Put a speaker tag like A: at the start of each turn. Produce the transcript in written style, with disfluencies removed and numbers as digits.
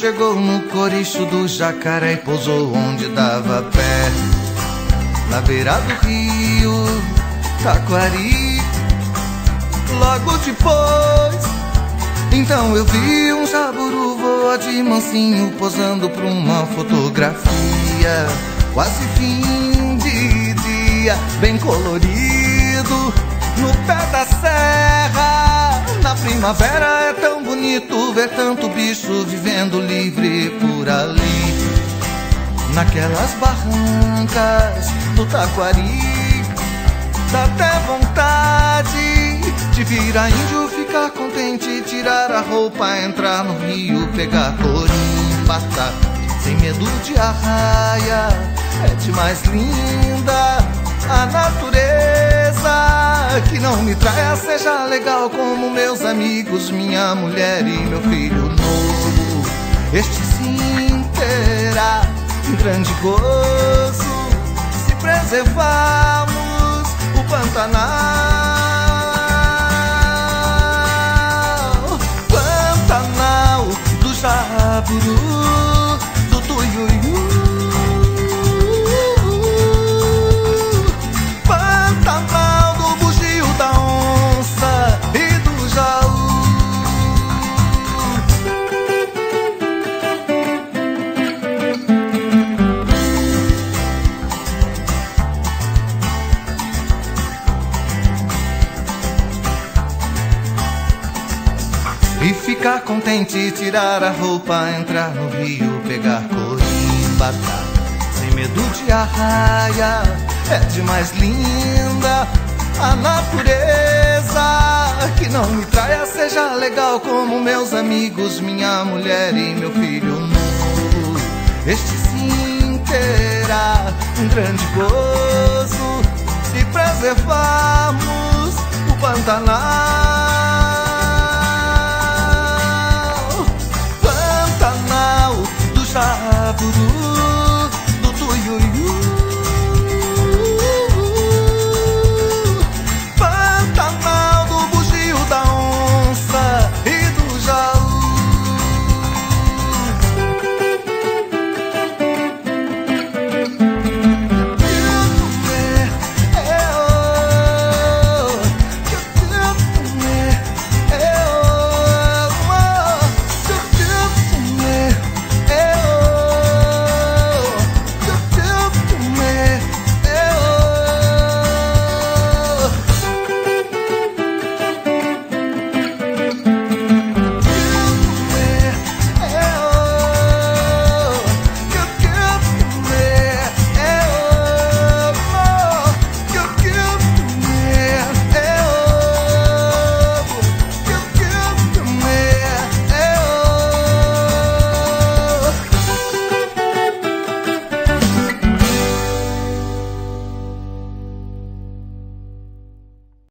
A: chegou no coricho do jacaré e pousou onde dava pé, na beira do rio Taquari. Logo depois, então eu vi um jaburu voar de mansinho, posando pra uma fotografia. Quase fim de dia, bem colorido, no pé da serra. Na primavera é tão bonito ver tanto bicho vivendo livre por ali. Naquelas barrancas do Taquari, dá até vontade de virar índio, ficar contente, tirar a roupa, entrar no rio, pegar corimbata. Sem medo de arraia, é demais linda a natureza. Que não me traia, seja legal como meus amigos, minha mulher e meu filho novo. Este sim terá um grande gozo se preservarmos o Pantanal. Pantanal do Jaburu, do Tuiuiu. Pantanal do bugio, da onça e do jaú. E ficar contente, tirar a roupa, entrar no rio, pegar corimbata. Sem medo de arraia, é demais linda a natureza. Que não me traia, seja legal como meus amigos, minha mulher e meu filho novo. Este sim terá um grande gozo se preservarmos o Pantanal.